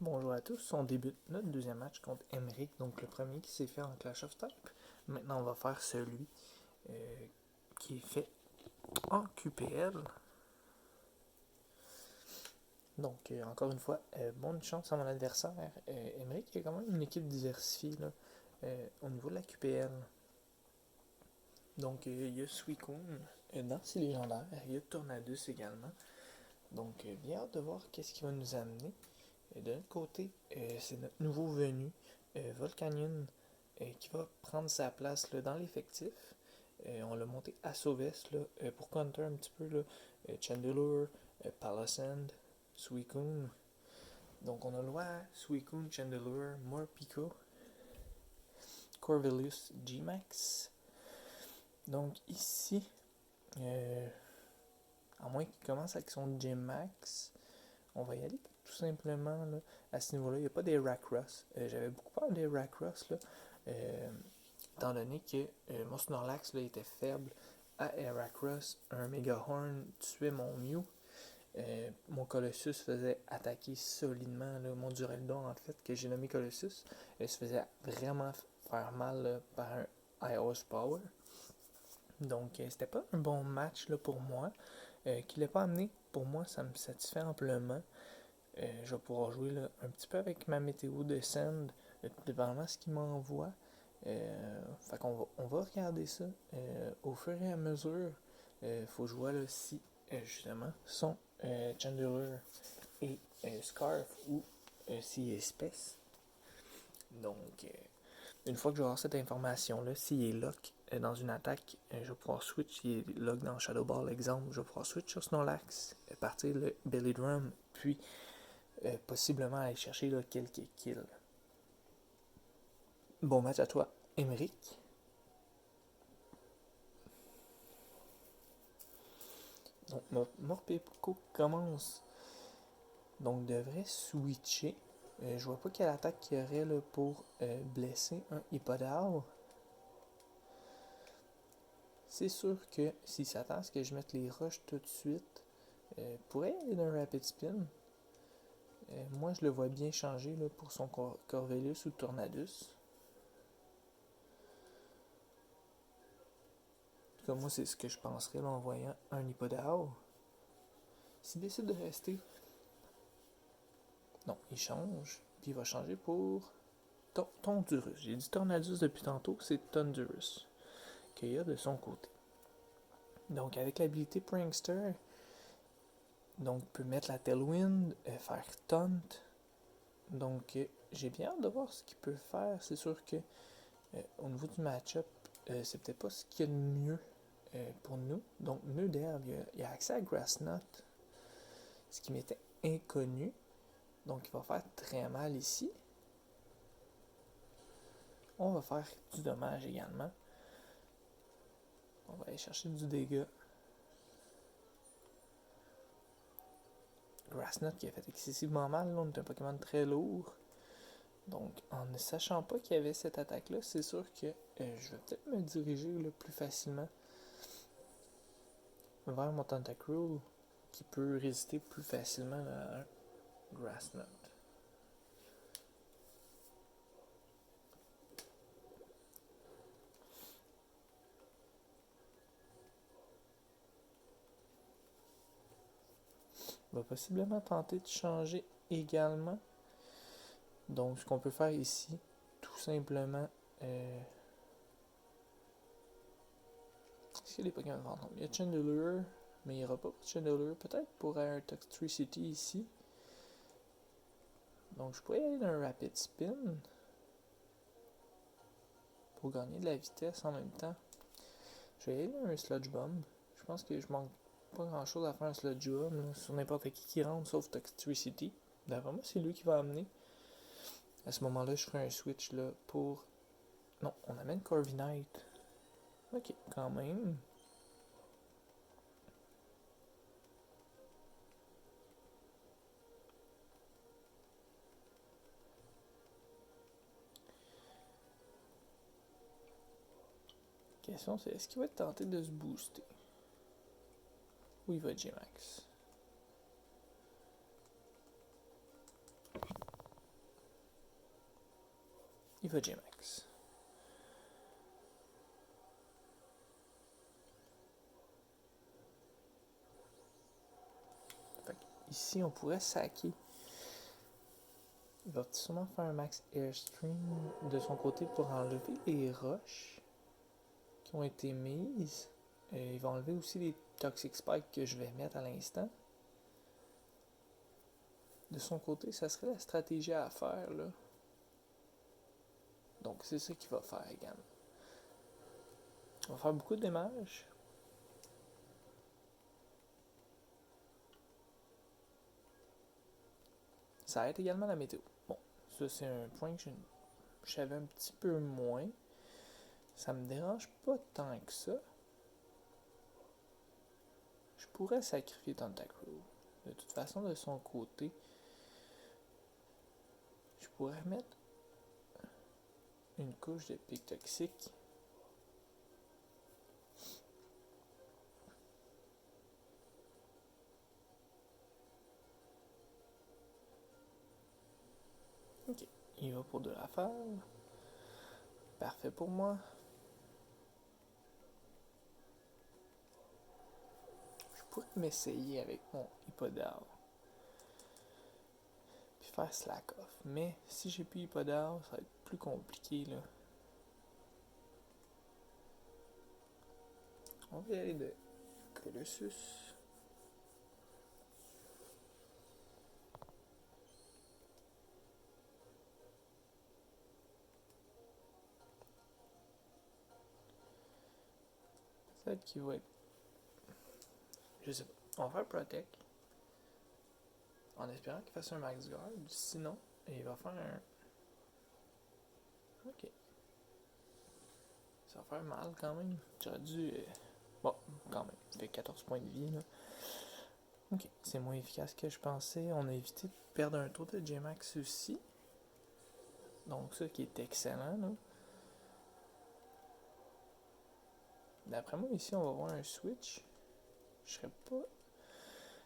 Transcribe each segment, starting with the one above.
Bonjour à tous, on débute notre deuxième match contre Emmerich, donc le premier qui s'est fait en Clash of Type. Maintenant on va faire celui euh, qui est fait en QPL. Donc encore une fois, bonne chance à mon adversaire. Emmerich est quand même une équipe diversifiée là, au niveau de la QPL. Donc il y a Suicune dans ses légendaires, il y a Tornadus également. Donc bien hâte de voir qu'est-ce qu'il va nous amener. De notre côté, c'est notre nouveau venu, Volcanion, qui va prendre sa place là, dans l'effectif. On l'a monté à Sauvest là, pour counter un petit peu là, Chandelure, Palossand, Suicune. Donc on a le droit à Suicune, Chandelure, Morpeko, Corvelius, G-Max. Donc ici, euh, à moins qu'il commence avec son G-Max, on va y aller tout simplement là, à ce niveau-là. Il n'y a pas des Rakros. J'avais beaucoup peur des Rakros là, euh, étant donné que mon Snorlax là, était faible à Heracross. Un Megahorn tuait mon Mew. Mon Colossus faisait attaquer solidement là, mon Duraludon en fait, que j'ai nommé Colossus. Se faisait vraiment faire mal là, par un Ios Power. Donc c'était pas un bon match là, pour moi. Qu'il n'ait pas amené, pour moi, ça me satisfait amplement. Je vais pouvoir jouer là, un petit peu avec ma météo de send, tout dépendamment de ce qu'il m'envoie. Fait qu'on on va regarder ça au fur et à mesure. Faut que je vois là, si justement son Chandelure et Scarf ou s'il est espèce. Donc, une fois que je vais avoir cette information-là, s'il est lock dans une attaque, je vais pouvoir switch. S'il est lock dans Shadow Ball, exemple, je vais pouvoir switch sur Snorlax, partir le Belly Drum, puis possiblement aller chercher là, quelques kills. Bon match à toi, Emeric. Donc, Morpeko commence. Donc, devrait switcher. Je vois pas quelle attaque qu'il y aurait là, pour blesser un Hippodar. C'est sûr que s'il s'attend à ce que je mette les rushs tout de suite, pourrait aller d'un Rapid Spin. Moi, je le vois bien changer là, pour son Corvelius ou Tornadus. En tout cas, moi, c'est ce que je penserais là, en voyant un Hippodar. S'il décide de rester, non, il change. Puis il va changer pour Tondurus. J'ai dit Tornadus depuis tantôt, c'est Tondurus qu'il y a de son côté. Donc avec l'habilité Prankster, donc peut mettre la Tailwind, faire Taunt. Donc j'ai bien hâte de voir ce qu'il peut faire. C'est sûr que au niveau du match-up, c'est peut-être pas ce qu'il y a de mieux pour nous. Donc nœud d'herbe, il a accès à Grass Knot, ce qui m'était inconnu. Donc il va faire très mal ici. On va faire du dommage également. On va aller chercher du dégât. Grassnut qui a fait excessivement mal, là, on est un Pokémon très lourd. Donc, en ne sachant pas qu'il y avait cette attaque-là, c'est sûr que je vais peut-être me diriger là, plus facilement vers mon Tentacruel qui peut résister plus facilement à un Grassnut. On va possiblement tenter de changer également. Donc, ce qu'on peut faire ici, tout simplement, est-ce qu'il y a des Pokémon fantômes? Il y a Chandelure, mais il n'y aura pas pour Chandelure. Peut-être pour un Toxtricity ici. Donc, je pourrais y aller d'un Rapid Spin pour gagner de la vitesse en même temps. Je vais y aller d'un Sludge Bomb. Je pense que je manque pas grand chose à faire un Sludge Bomb là, sur n'importe qui rentre sauf Toxtricity. D'après moi, c'est lui qui va amener. À ce moment-là, je ferai un switch là pour. Non, on amène Corviknight. Ok, quand même. La question c'est est-ce qu'il va tenter de se booster? Ou il va G-Max? il va J-Max. Ici, on pourrait saquer. Il va sûrement faire un max airstream de son côté pour enlever les roches qui ont été mises. Il va enlever aussi les toxic spikes que je vais mettre à l'instant. De son côté, ça serait la stratégie à faire là. Donc c'est ça qu'il va faire également. On va faire beaucoup de dommages. Ça aide également la météo. Bon, ça c'est un point que je savais un petit peu moins. Ça me dérange pas tant que ça. Je pourrais sacrifier Tentacruel. De toute façon, de son côté, je pourrais mettre une couche de pic toxique. Ok, il va pour de la fave. Parfait pour moi. Je pourrais m'essayer avec mon Hippodar. Puis faire slack off. Mais si j'ai plus Hippodar, ça va être plus compliqué là. On va y aller de Colossus. Peut-être qu'il va être... Je sais pas. On va faire Protect. En espérant qu'il fasse un max guard. Sinon, il va faire un... Ok. Ça va faire mal quand même. J'aurais dû... Bon, quand même. Il fait 14 points de vie là. Ok, c'est moins efficace que je pensais. On a évité de perdre un tour de J-Max aussi. Donc ça qui est excellent là. D'après moi ici on va voir un switch. Je serais pas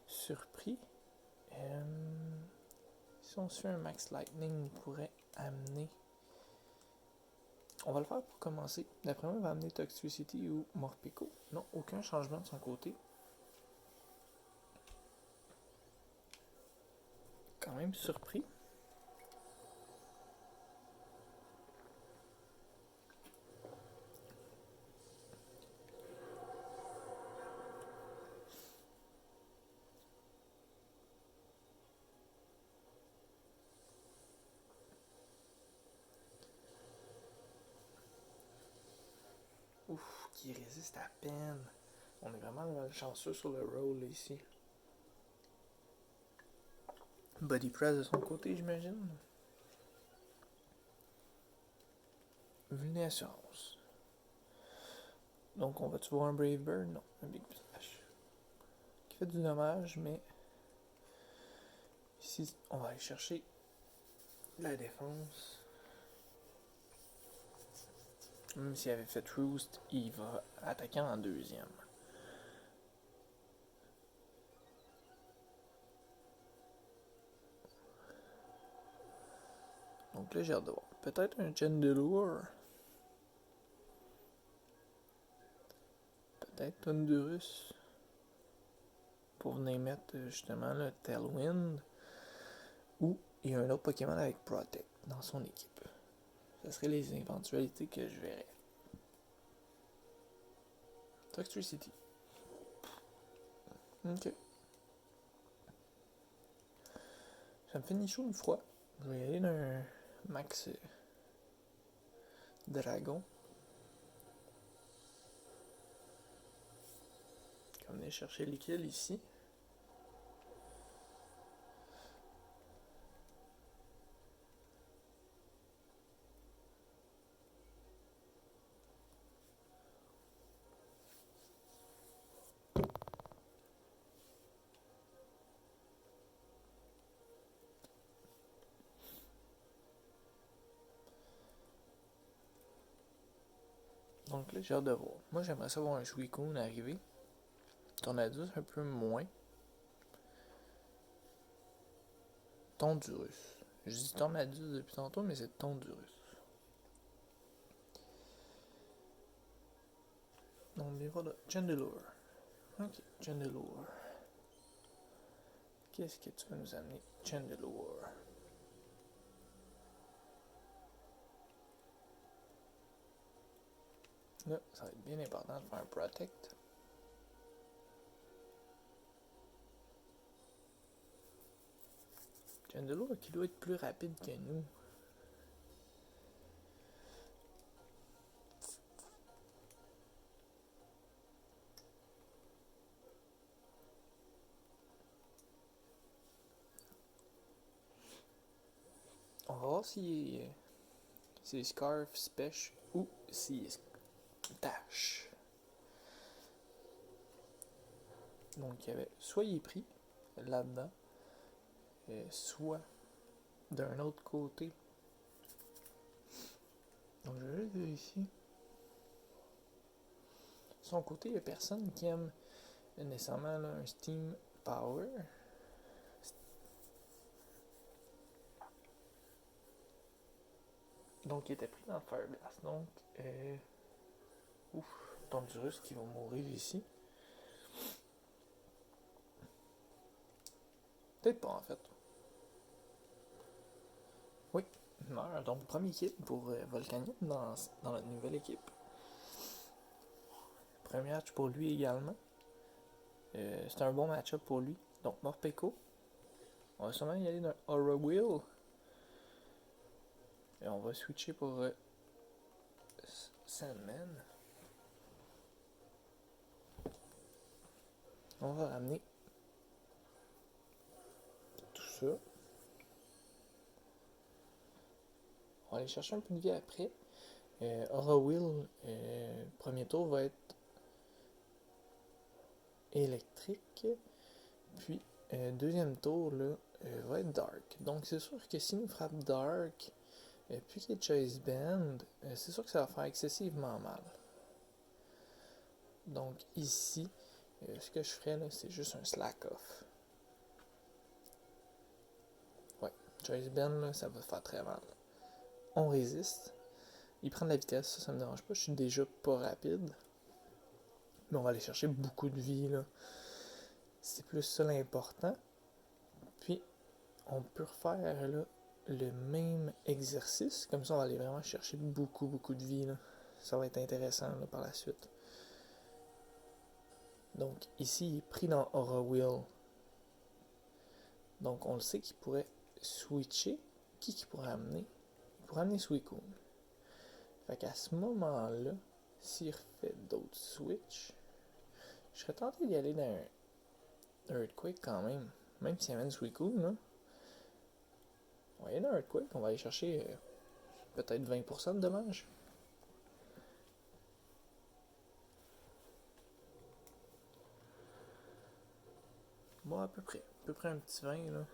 surpris. Si on se fait un max lightning, on pourrait amener... On va le faire pour commencer. D'après moi, il va amener Toxtricity ou Morpeko. Non, aucun changement de son côté. Quand même surpris. Ouf, qui résiste à peine. On est vraiment chanceux sur le roll ici. Body press de son côté, j'imagine. Vulnérance. Donc on va-tu voir un Brave Bird? Non, un Big Splash. Qui fait du dommage, mais... Ici, on va aller chercher la défense. Même s'il avait fait Roost, il va attaquer en deuxième. Donc là, j'ai hâte de voir. Peut-être un Chandelure. Peut-être Thundurus. Pour venir mettre justement le Tailwind. Ou il y a un autre Pokémon avec Protect dans son équipe. Ce seraient les éventualités que je verrais. Toxtricity. Ok. Ça me fait ni chaud ni froid. Je vais y aller d'un max dragon. On va venir chercher les kills ici. Donc là, j'ai hâte de voir. Moi, j'aimerais savoir un Suicune arriver. Tornadus, un peu moins. Tondurus. Je dis Tornadus depuis tantôt, mais c'est Tondurus. Donc, mais voilà, Chandelure. Ok, Chandelure. Qu'est-ce que tu vas nous amener, Chandelure? Là, ça va être bien important de faire un Protect. Chandelure qui doit être plus rapide que nous. On va voir si c'est Scarf, Special ou si Dash. Donc il y avait soit il est pris là-dedans, soit d'un autre côté. Donc je vais juste vérifier. De son côté, il n'y a personne qui aime nécessairement là, un Steam Power. Donc il était pris dans le Fire Blast. Donc, ouf, Tondurus qui va mourir ici. Peut-être pas en fait. Oui, il meurt. Donc premier kill pour Volcanion dans notre nouvelle équipe. Premier match pour lui également. C'est un bon match-up pour lui. Donc Morpeko. On va sûrement y aller d'un Aura Wheel. Et on va switcher pour Sandman. On va ramener tout ça. On va aller chercher un peu de vie après. Aura Wheel, premier tour va être électrique. Puis deuxième tour là, va être dark. Donc c'est sûr que si nous frappe dark, puis qu'il y ait Chase Band, c'est sûr que ça va faire excessivement mal. Donc ici, ce que je ferais là, c'est juste un slack off. Ouais, Chase Band là, ça va faire très mal. On résiste. Il prend de la vitesse, ça me dérange pas. Je suis déjà pas rapide. Mais on va aller chercher beaucoup de vie là. C'est plus ça l'important. Puis on peut refaire là le même exercice. Comme ça, on va aller vraiment chercher beaucoup de vie là. Ça va être intéressant là, par la suite. Donc ici, il est pris dans Aura Wheel. Donc on le sait qu'il pourrait switcher. Qui pourrait amener? Il pourrait amener Suicune. Fait qu'à ce moment-là, s'il refait d'autres switches, je serais tenté d'y aller dans un Earthquake quand même. Même s'il amène Suicune, là. On va y aller dans un Earthquake, on va aller chercher peut-être 20% de dommages. Bon, à peu près un petit 20 là.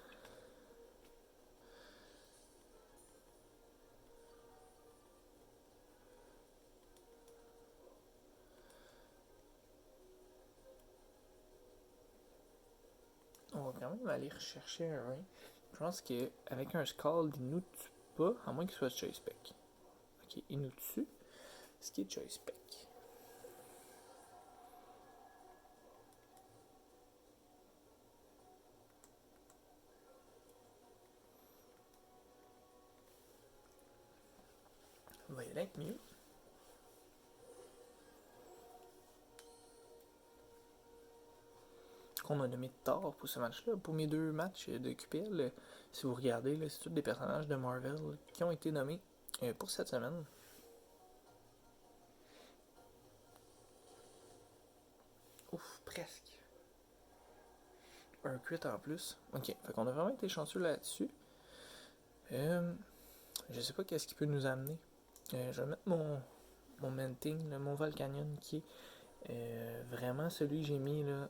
On va quand même aller rechercher un 20. Je pense qu'avec un Scald, il nous tue pas, à moins qu'il soit Choice Spec. Ok, il nous tue. Ce qui est Choice Spec. On va y aller avec Mew. Qu'on a nommé tard pour ce match-là. Pour mes deux matchs de QPL, si vous regardez, là, c'est tous des personnages de Marvel qui ont été nommés pour cette semaine. Ouf, presque. Un crit en plus. Ok, fait qu'on a vraiment été chanceux là-dessus. Je sais pas qu'est-ce qui peut nous amener. Je vais mettre mon Manting, mon Volcanion qui est vraiment celui que j'ai mis là,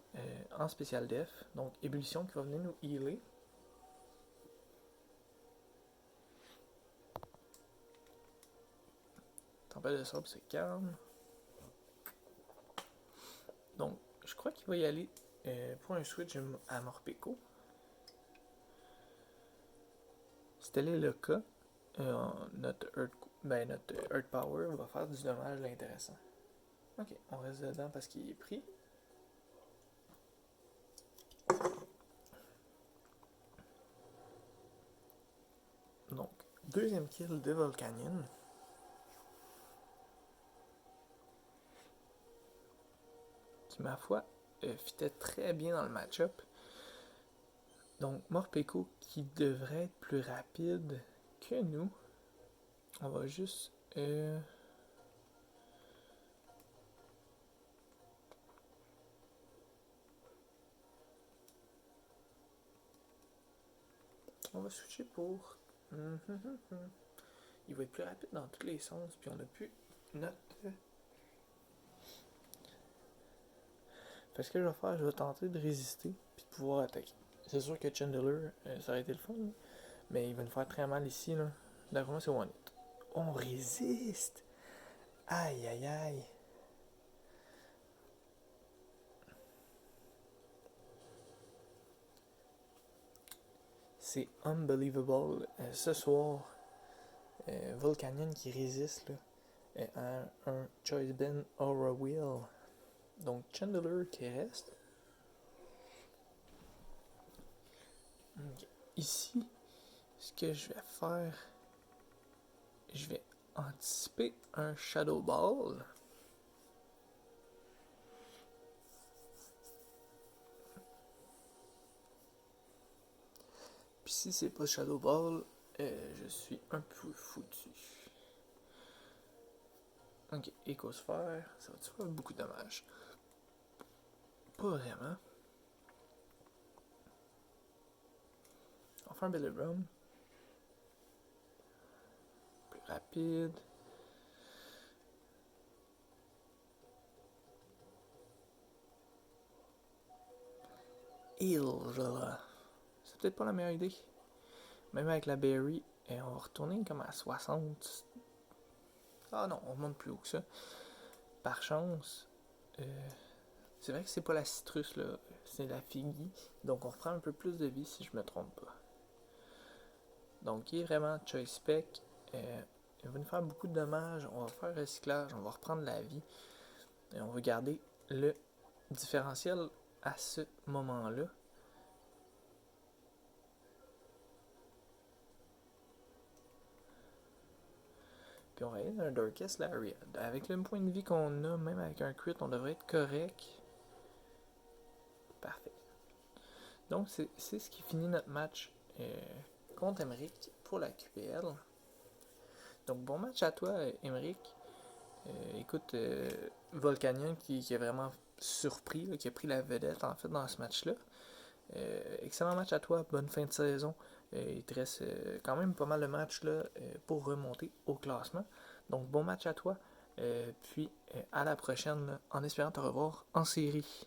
en spécial def. Donc ébullition qui va venir nous healer. Tempête de sable, c'est calme. Donc je crois qu'il va y aller pour un switch à Morpeko. Si tel est le cas, notre Earth Power va faire du dommage intéressant. Ok, on reste dedans parce qu'il est pris. Donc, deuxième kill de Volcanion. Qui, ma foi, fitait très bien dans le match-up. Donc, Morpeko qui devrait être plus rapide que nous. On va juste... on va switcher pour... Il va être plus rapide dans tous les sens. Puis on a plus notre... Fait ce que je vais faire, je vais tenter de résister. Puis de pouvoir attaquer. C'est sûr que Chandler, ça aurait été le fun. Là. Mais il va nous faire très mal ici. Là. D'après moi, c'est one hit. On résiste! Aïe aïe aïe! C'est unbelievable. Ce soir, Volcanion qui résiste là, à un Choice Ben Aura Wheel. Donc Chandler qui reste. Okay. Ici, ce que je vais faire, je vais anticiper un Shadow Ball. Puis si c'est pas Shadow Ball, je suis un peu foutu. Ok, Écosphère, ça va-tu faire beaucoup de dommages? Pas vraiment. On va faire un Belly Drum. Plus rapide. Heal. C'est peut-être pas la meilleure idée. Même avec la Berry, on va retourner comme à 60. Ah non, on remonte plus haut que ça. Par chance, c'est vrai que c'est pas la citrus là, c'est la figue. Donc on reprend un peu plus de vie si je me trompe pas. Donc il est vraiment Choice Spec. Il va nous faire beaucoup de dommages. On va faire recyclage, on va reprendre la vie. Et on va garder le différentiel à ce moment-là. Puis on va aller dans un Darkest Lariat. Avec le point de vie qu'on a, même avec un crit, on devrait être correct. Parfait. Donc c'est ce qui finit notre match contre Emeric pour la QPL. Donc bon match à toi, Emeric. Écoute, Volcanion qui a vraiment surpris, là, qui a pris la vedette en fait dans ce match-là. Excellent match à toi, bonne fin de saison. Il te reste quand même pas mal de matchs là, pour remonter au classement. Donc bon match à toi. Puis à la prochaine, là, en espérant te revoir en série.